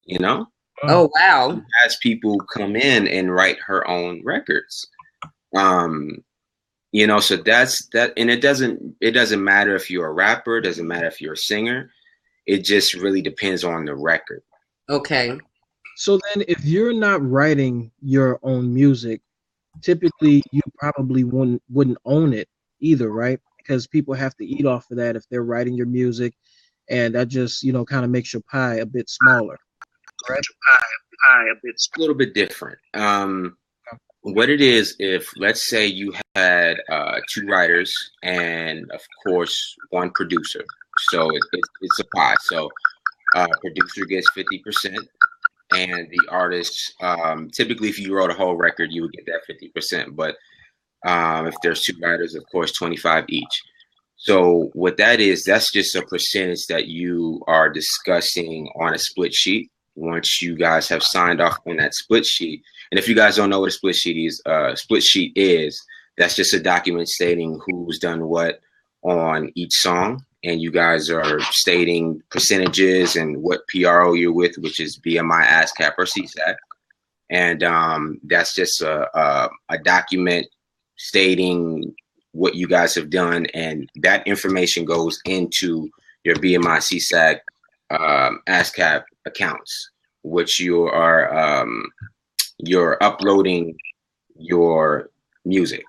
you know? Oh, wow. She has people come in and write her own records. You know, so that's that, and it doesn't matter if you're a rapper, it doesn't matter if you're a singer. It just really depends on the record. Okay. So then if you're not writing your own music, typically you probably wouldn't own it either, right? Because people have to eat off of that if they're writing your music, and that just, you know, kind of makes your pie a bit smaller. Right? It's a little bit different. What it is, if let's say you had 2 writers and of course 1 producer, so it's a pie. So producer gets 50%, and the artist, typically if you wrote a whole record, you would get that 50%. But if there's 2 writers, of course, 25 each. So what that is, that's just a percentage that you are discussing on a split sheet once you guys have signed off on that split sheet. And if you guys don't know what a split sheet is, that's just a document stating who's done what on each song. And you guys are stating percentages and what PRO you're with, which is BMI, ASCAP, or CSAC. And that's just a document stating what you guys have done. And that information goes into your BMI, CSAC, ASCAP accounts, which you're uploading your music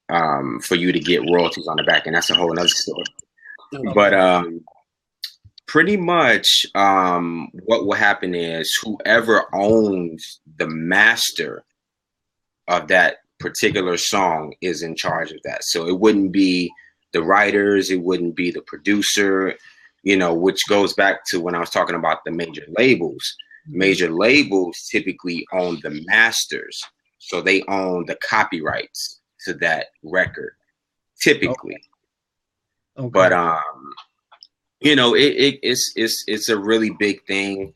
for you to get royalties on the back, and that's a whole other story. Okay. But pretty much what will happen is whoever owns the master of that particular song is in charge of that. So it wouldn't be the writers, it wouldn't be the producer, you know, which goes back to when I was talking about the major labels. Major labels typically own the masters, so they own the copyrights to that record, typically. Okay. But you know, it's a really big thing.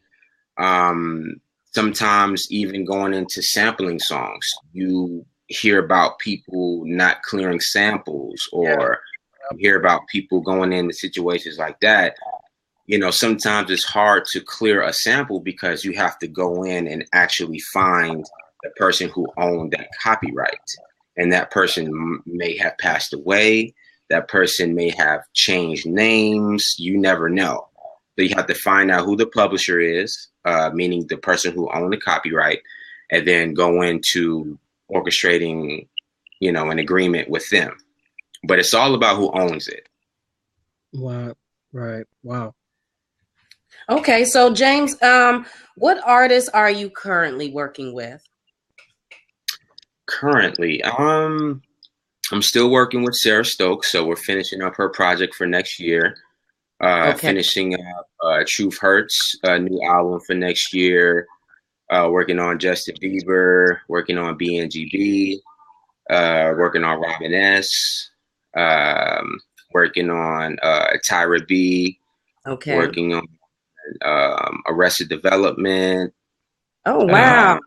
Sometimes even going into sampling songs, you hear about people not clearing samples, or hear about people going into situations like that. You know, sometimes it's hard to clear a sample because you have to go in and actually find the person who owned that copyright. And that person may have passed away. That person may have changed names. You never know. So you have to find out who the publisher is, meaning the person who owned the copyright, and then go into orchestrating, you know, an agreement with them. But it's all about who owns it. Wow. Right. Wow. Okay, so James, what artists are you currently working with? Currently, I'm still working with Sara Stokes, so we're finishing up her project for next year. Finishing up Truth Hurts, a new album for next year. Working on Justin Bieber, working on BNGB, working on Robin S, working on Tyra B. Okay. Working on Arrested Development. Oh wow!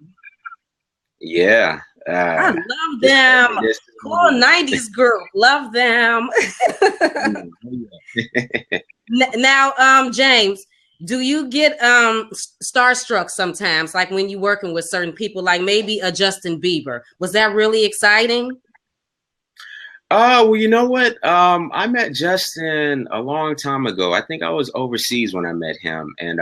Yeah, I love them. Cool 90s group, love them. Now, James, do you get starstruck sometimes, like when you're working with certain people, like maybe a Justin Bieber? Was that really exciting? Well, you know what? I met Justin a long time ago. I think I was overseas when I met him. And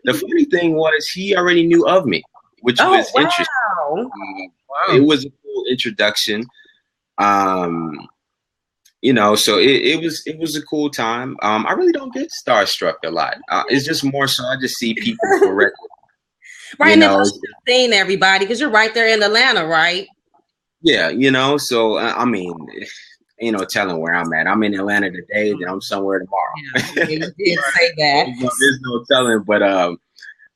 the funny thing was he already knew of me, which was interesting. It was a cool introduction. You know, so it was a cool time. I really don't get starstruck a lot. It's just more so I just see people for regular. Right, and you've seen everybody because you're right there in Atlanta, right? Yeah, you know, so I mean, ain't no telling where I'm at. I'm in Atlanta today, then I'm somewhere tomorrow. Yeah, you did say that. There's no telling, but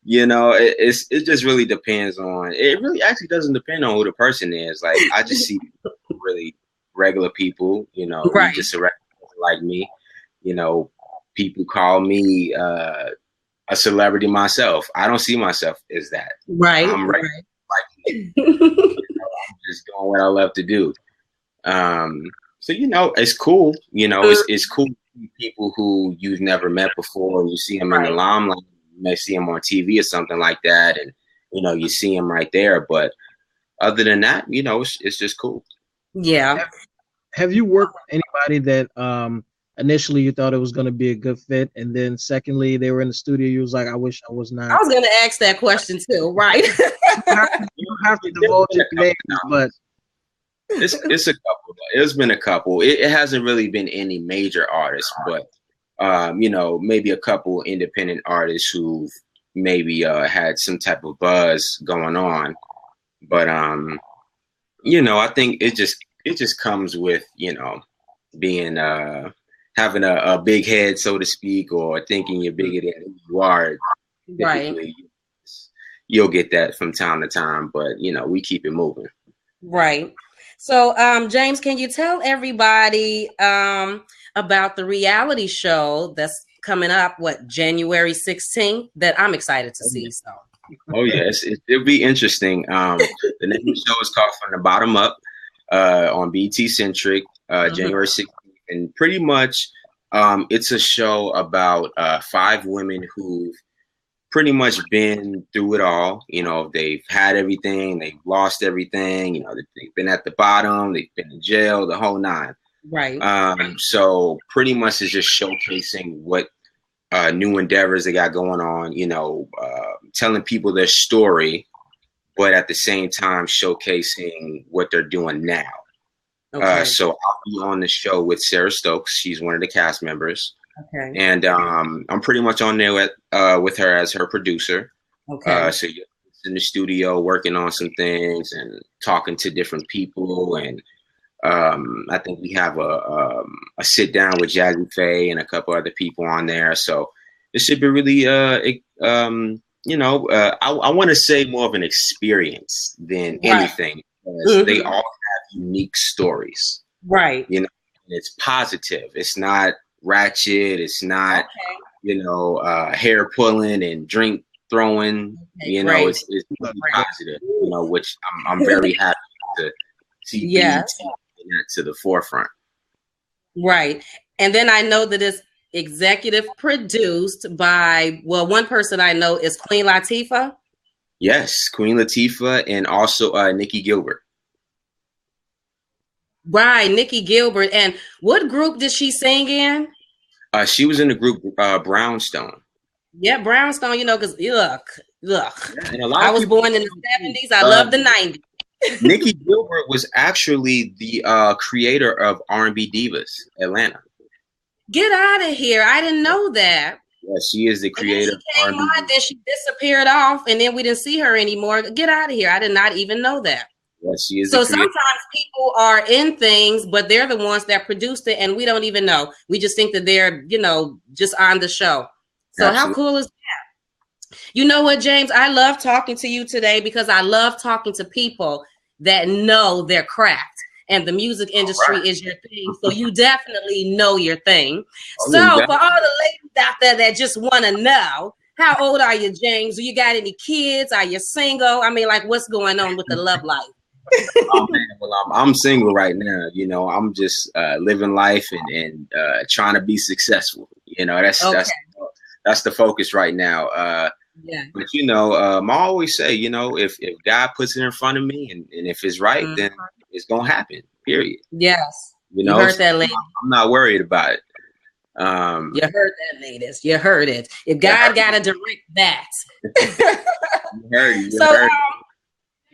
you know, it just really depends on. It really actually doesn't depend on who the person is. Like I just see really regular people, you know, right. Just like me, you know. People call me a celebrity myself. I don't see myself as that. Right. I'm regular like me. I'm just doing what I love to do. So, you know, it's cool. You know, it's cool to see people who you've never met before. You see them in the limelight. You may see him on TV or something like that, and you see him right there. But other than that, it's just cool. Yeah. Have you worked with anybody that initially you thought it was going to be a good fit, and then secondly they were in the studio, you was like, I wish I was not? I was going to ask that question too, right? You don't have to divulge your names, but it's a couple. It's been a couple. It hasn't really been any major artists, but maybe a couple independent artists who've maybe had some type of buzz going on. But I think it just comes with being having a big head, so to speak, or thinking you're bigger than you are. Right. You'll get that from time to time, but we keep it moving. Right. So, James, can you tell everybody about the reality show that's coming up? January 16th? That I'm excited to see. So. Oh yes, it'll be interesting. The name of the show is called From the Bottom Up on BT Centric, January 16th, and pretty much it's a show about 5 women who've pretty much been through it all. They've had everything, they've lost everything. They've been at the bottom, they've been in jail, the whole 9. Right. So pretty much it's just showcasing what new endeavors they got going on, telling people their story, but at the same time showcasing what they're doing now. Okay. So I'll be on the show with Sara Stokes. She's one of the cast members. Okay. And I'm pretty much on there with her as her producer. Okay. So you're in the studio working on some things and talking to different people. And I think we have a sit down with Jazzy Faye and a couple other people on there. So it should be really, I want to say more of an experience than anything. Because they all have unique stories. Right. It's positive. It's not ratchet. It's not, hair pulling and drink throwing. Right. It's really positive. Which I'm very happy to see. Yes. That to the forefront. Right. And then I know that it's executive produced by, one person I know is Queen Latifah. Yes, Queen Latifah, and also Nikki Gilbert. Right, Nikki Gilbert. And what group did she sing in? She was in the group Brownstone. Yeah, Brownstone, because look. I was born in the 70s. I love the 90s. Nikki Gilbert was actually the creator of R&B Divas Atlanta. Get out of here. I didn't know that. Yeah, she is the creator. Then she disappeared off, and then we didn't see her anymore. Get out of here. I did not even know that. Yeah, she is. So sometimes people are in things, but they're the ones that produced it, and we don't even know. We just think that they're, just on the show. So Absolutely. How cool is that? You know what, James? I love talking to you today because I love talking to people that know their craft. And the music industry is your thing. So you definitely know your thing. For all the ladies out there that just want to know, how old are you, James? Do you got any kids? Are you single? I mean, what's going on with the love life? Oh, man. Well, I'm single right now. I'm just living life and trying to be successful. That's the focus right now. Yeah. But I always say, if God puts it in front of me and if it's right, then it's gonna happen. Period. Yes. You heard that, lady. I'm not worried about it. You heard that, ladies. You heard it. If God gotta direct that. You heard it.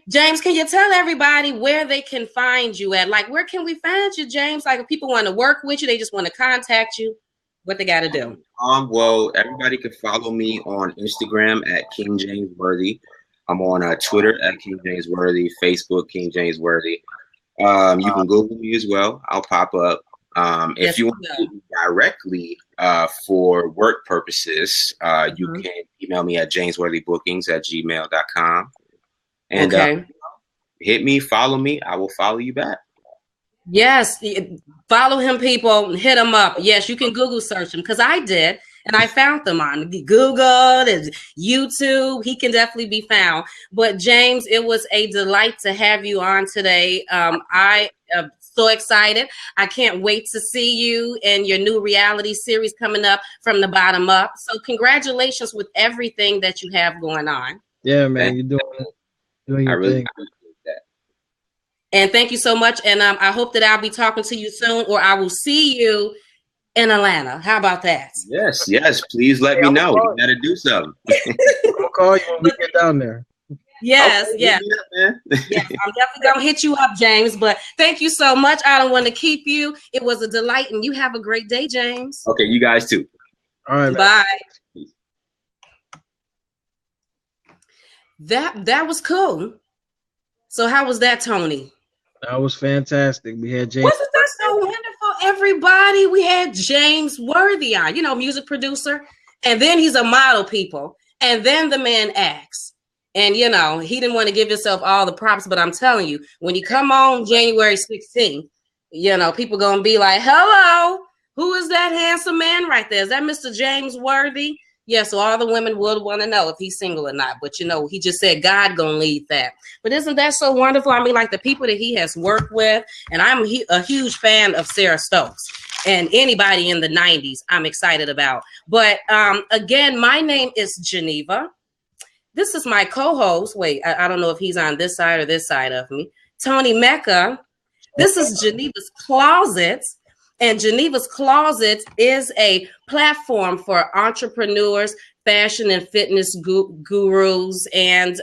James, can you tell everybody where they can find you at? Where can we find you, James? If people want to work with you, they just want to contact you, what they got to do? Well, everybody can follow me on Instagram at King James Worthy. I'm on Twitter at King James Worthy, Facebook King James Worthy. You can Google me as well. I'll pop up. If you want to directly for work purposes, you can email me at jamesworthybookings@gmail.com. And hit me, follow me. I will follow you back. Yes, follow him, people. Hit him up. Yes, you can Google search him because I did, and I found them on Google and YouTube. He can definitely be found. But James, it was a delight to have you on today. I am so excited. I can't wait to see you in your new reality series coming up, From the Bottom Up. So congratulations with everything that you have going on. Yeah, man, you're doing your thing. Appreciate that. And thank you so much. And I hope that I'll be talking to you soon, or I will see you in Atlanta. How about that? Yes. Please let me know. You gotta do something. I'll call you when we get down there. Yes, okay, yes. Yes, I'm definitely gonna hit you up, James. But thank you so much. I don't want to keep you. It was a delight, and you have a great day, James. Okay, you guys too. All right, bye. Man. That was cool. So how was that, Tony? That was fantastic. We had James. Wasn't that so wonderful, everybody? We had James Worthy on, music producer, and then he's a model, people, and then the man acts. And, he didn't want to give himself all the props, but I'm telling you, when you come on January 16th, people going to be like, hello, who is that handsome man right there? Is that Mr. James Worthy? Yeah, so all the women would want to know if he's single or not. But, he just said God going to lead that. But isn't that so wonderful? I mean, like the people that he has worked with, and I'm a huge fan of Sarah Stokes. And anybody in the 90s, I'm excited about. But again, my name is Geneva. This is my co-host. Wait, I don't know if he's on this side or this side of me. Tony Mecca. This is Geneva's Closet. And Geneva's Closet is a platform for entrepreneurs, fashion and fitness gurus. And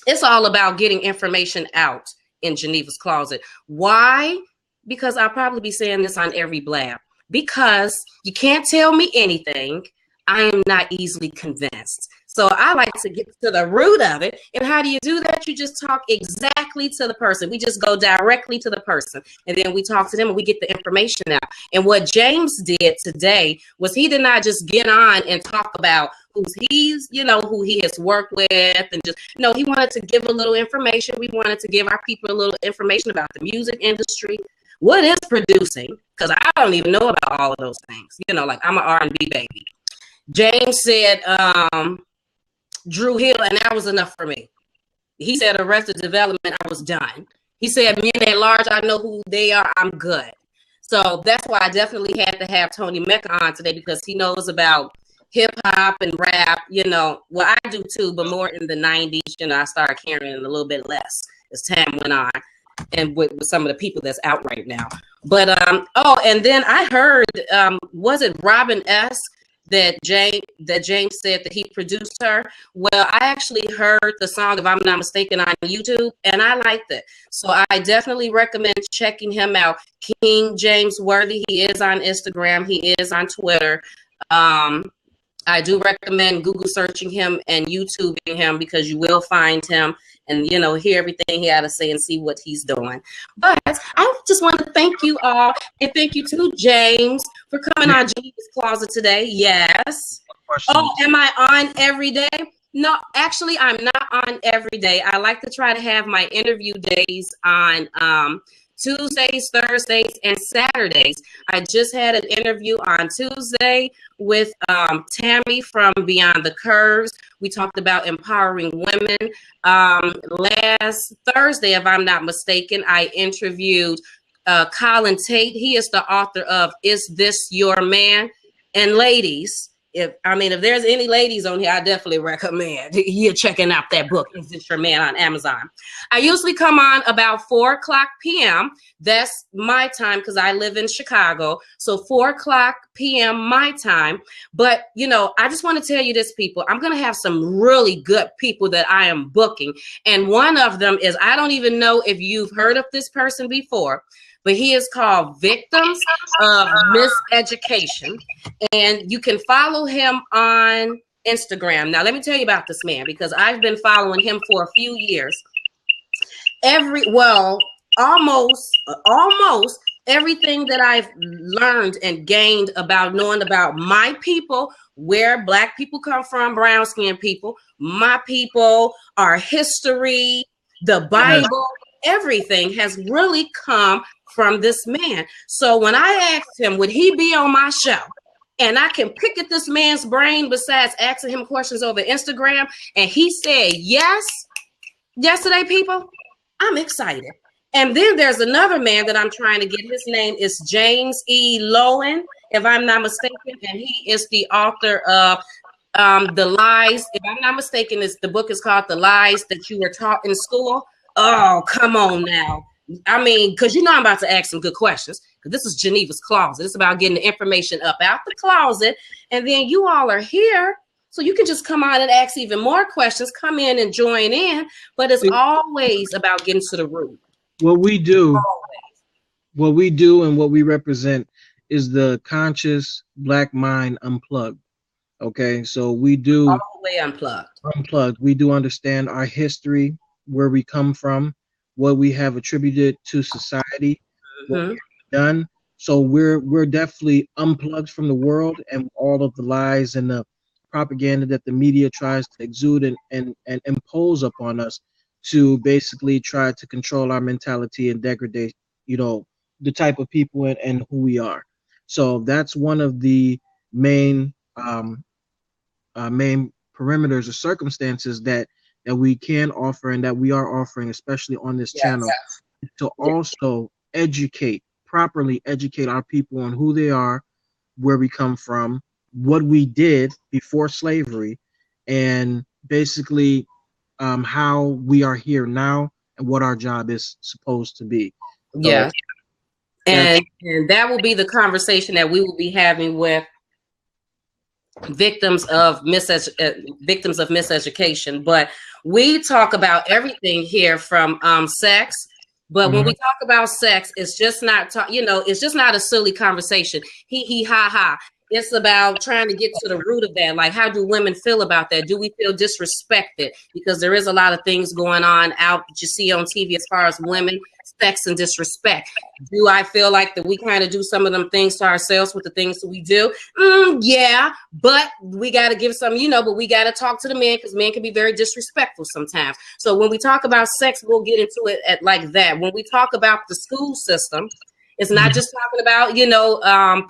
it's all about getting information out in Geneva's Closet. Why? Because I'll probably be saying this on every blab. Because you can't tell me anything. I am not easily convinced. So I like to get to the root of it. And how do you do that? You just talk exactly to the person. We just go directly to the person. And then we talk to them and we get the information out. And what James did today was he did not just get on and talk about who he has worked with. And just, he wanted to give a little information. We wanted to give our people a little information about the music industry. What is producing? Because I don't even know about all of those things. Like I'm an R&B baby. James said, Drew Hill, and that was enough for me. He said Arrested Development, I was done. He said Men at Large, I know who they are, I'm good. So that's why I definitely had to have Tony Mecca on today, because he knows about hip hop and rap, well, I do too, but more in the 90s, I started carrying it a little bit less as time went on, and with some of the people that's out right now. But, and then I heard, was it Robin S., that James said that he produced her? Well, I actually heard the song, if I'm not mistaken, on YouTube, and I liked it. So I definitely recommend checking him out. King James Worthy. He is on Instagram. He is on Twitter. I do recommend Google searching him and YouTubing him, because you will find him and, hear everything he had to say and see what he's doing. But I just want to thank you all, and thank you to James for coming on Geneva's Closet today. Yes. Oh, am I on every day? No, actually, I'm not on every day. I like to try to have my interview days on Tuesdays, Thursdays, and Saturdays. I just had an interview on Tuesday with Tammy from Beyond the Curves. We talked about empowering women. Last Thursday, if I'm not mistaken, I interviewed Colin Tate. He is the author of Is This Your Man? And ladies, if there's any ladies on here, I definitely recommend you checking out that book, Is This Your Man, on Amazon. I usually come on about 4 o'clock p.m. That's my time, because I live in Chicago. So 4 o'clock p.m. my time. But, I just want to tell you this, people. I'm going to have some really good people that I am booking. And one of them is, I don't even know if you've heard of this person before, but he is called Victims of Miseducation. And you can follow him on Instagram. Now, let me tell you about this man, because I've been following him for a few years. Almost everything that I've learned and gained about knowing about my people, where Black people come from, brown skinned people, my people, our history, the Bible, everything has really come from this man. So when I asked him, would he be on my show? And I can pick at this man's brain besides asking him questions over Instagram. And he said yes. Yesterday, people, I'm excited. And then there's another man that I'm trying to get. His name is James E. Lowen, if I'm not mistaken, and he is the author of The Lies. If I'm not mistaken, the book is called The Lies That You Were Taught in School. Oh, come on now. I mean, because you know I'm about to ask some good questions, because this is Geneva's Closet. It's about getting the information up out the closet, and then you all are here, so you can just come on and ask even more questions, come in and join in, but it's always about getting to the root. What we do and what we represent is the conscious Black mind unplugged. Okay, so we do all the way unplugged. We do understand our history, where we come from, what we have attributed to society, what we've done. So we're definitely unplugged from the world and all of the lies and the propaganda that the media tries to exude and impose upon us to basically try to control our mentality and degrade, the type of people and who we are. So that's one of the main perimeters or circumstances that we can offer and that we are offering, especially on this channel, to also properly educate our people on who they are, where we come from, what we did before slavery, and basically how we are here now and what our job is supposed to be. Yeah. And that will be the conversation that we will be having with victims of miseducation. But we talk about everything here from sex. But when we talk about sex, it's just not it's just not a silly conversation. He ha ha. It's about trying to get to the root of that. Like, how do women feel about that? Do we feel disrespected? Because there is a lot of things going on out that you see on TV as far as women, sex, and disrespect. Do I feel like that we kind of do some of them things to ourselves with the things that we do? Yeah, but we got to give some, but we got to talk to the men, because men can be very disrespectful sometimes. So when we talk about sex, we'll get into it like that. When we talk about the school system, it's not just talking about,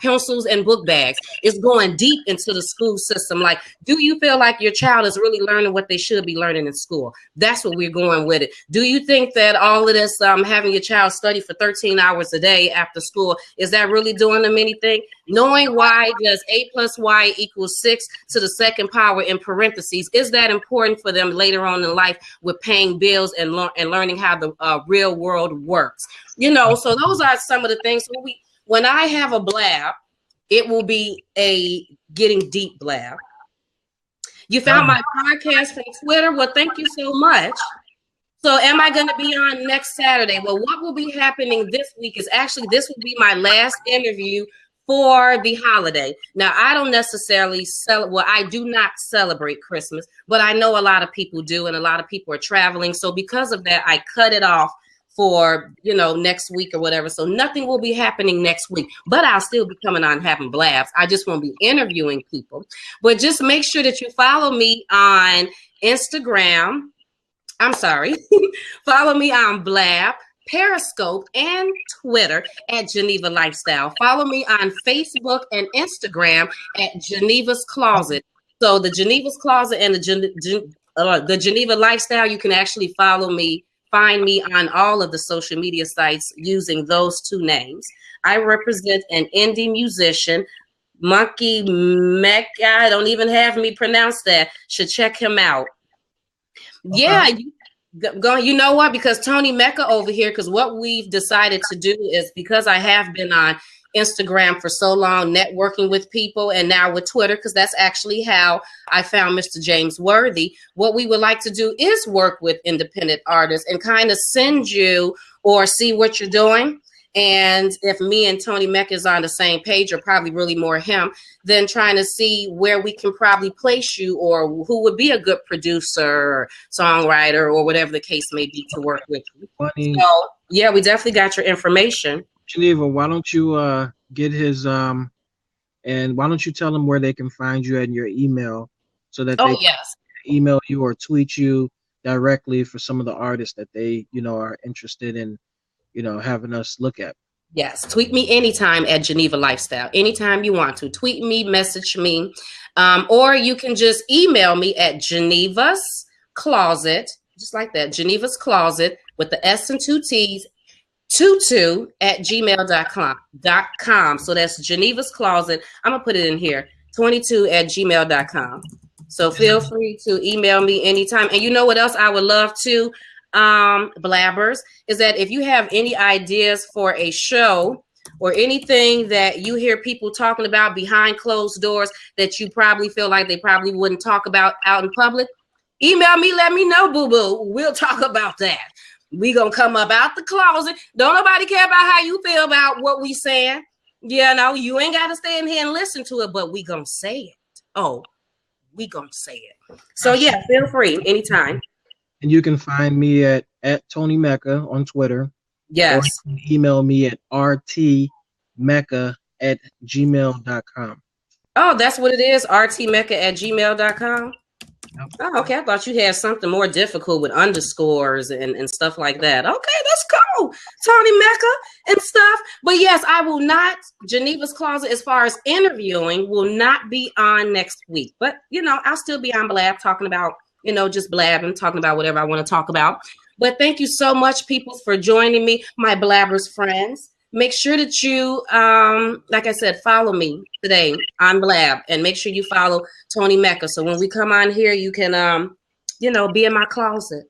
pencils and book bags. It's going deep into the school system. Like, do you feel like your child is really learning what they should be learning in school? That's what we're going with it. Do you think that all of this, having your child study for 13 hours a day after school, is that really doing them anything? Knowing why does A + Y = 6 to the second power in parentheses, is that important for them later on in life with paying bills and learning how the real world works? So those are some of the things. When I have a blab, it will be a getting deep blab. You found my podcast from Twitter. Well, thank you so much. So am I going to be on next Saturday? Well, what will be happening this week is actually, this will be my last interview for the holiday. Now, I don't necessarily I do not celebrate Christmas, but I know a lot of people do, and a lot of people are traveling. So because of that, I cut it off for next week or whatever. So nothing will be happening next week, but I'll still be coming on having blabs. I just won't be interviewing people. But just make sure that you follow me on Instagram. I'm sorry. Follow me on BLAB, Periscope, and Twitter at Geneva Lifestyle. Follow me on Facebook and Instagram at Geneva's Closet. So the Geneva's Closet and the Geneva Lifestyle, you can actually find me on all of the social media sites using those two names. I represent an indie musician, Monkey Mecca. Don't even have me pronounce that. Should check him out. Okay. Yeah, you know what? Because Tony Mecca over here, because what we've decided to do is, because I have been on Instagram for so long, networking with people, and now with Twitter, because that's actually how I found Mr. James Worthy. What we would like to do is work with independent artists and kind of send you or see what you're doing. And if me and Tony Mecca is on the same page, or probably really more him, then trying to see where we can probably place you, or who would be a good producer or songwriter or whatever the case may be to work with you. Funny. So yeah, we definitely got your information. Geneva, why don't you get his and why don't you tell them where they can find you and your email, so that they can email you or tweet you directly for some of the artists that they are interested in having us look at. Yes, tweet me anytime at Geneva Lifestyle. Anytime you want to tweet me, message me, or you can just email me at Genevasclosett, just like that, Genevasclosett with the S and 2 T's 22@gmail.com. So that's Geneva's Closet. I'm gonna put it in here. 22@gmail.com. So feel free to email me anytime. And you know what else I would love to, blabbers, is that if you have any ideas for a show or anything that you hear people talking about behind closed doors that you probably feel like they probably wouldn't talk about out in public, email me, let me know, boo-boo. We'll talk about that. We gonna come up out the closet. Don't nobody care about how you feel about what we saying. You know, you ain't got to stay in here and listen to it, but we gonna say it. Oh, we gonna say it. So yeah, feel free anytime. And you can find me at Tony Mecca on Twitter. Yes. Or you can email me at rtmecca@gmail.com. Oh, that's what it is, rtmecca@gmail.com. Oh, okay. I thought you had something more difficult with underscores and stuff like that. Okay, that's cool. Tony Mecca and stuff. But yes, I will not, Geneva's Closet, as far as interviewing, will not be on next week. But, you know, I'll still be on Blab talking about, you know, just blabbing, talking about whatever I want to talk about. But thank you so much, people, for joining me, my blabbers friends. Make sure that you, like I said, follow me today on Blab, and make sure you follow Tony Mecca. So when we come on here, you can, you know, be in my closet.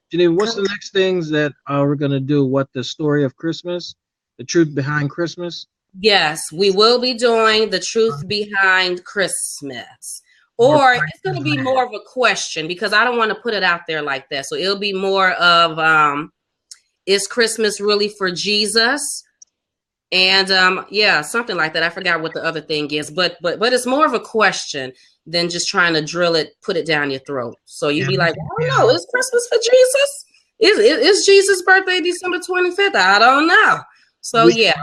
Geneva, what's the next things that we're gonna do? What, the story of Christmas, the truth behind Christmas? Yes, we will be doing the truth behind Christmas. Or it's going to be more of a question, because I don't want to put it out there like that. So it'll be more of, is Christmas really for Jesus? And yeah, something like that. I forgot what the other thing is, but it's more of a question than just trying to drill it, put it down your throat. So you'd be like, I don't know, is Christmas for Jesus? Is Jesus' birthday December 25th? I don't know. So yeah.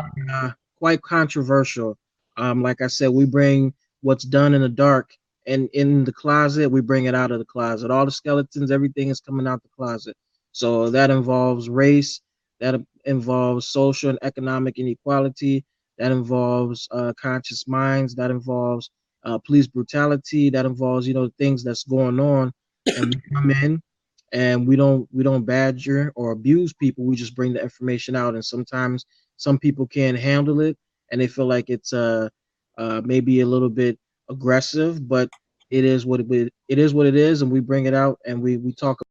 Quite controversial. Like I said, we bring what's done in the dark and in the closet, we bring it out of the closet. All the skeletons, everything is coming out the closet. So that involves race, that involves social and economic inequality, that involves conscious minds, that involves police brutality, that involves, you know, things that's going on. And we come in and we don't badger or abuse people. We just bring the information out. And sometimes some people can't handle it and they feel like it's maybe a little bit aggressive, but it is what it is, and we bring it out and we talk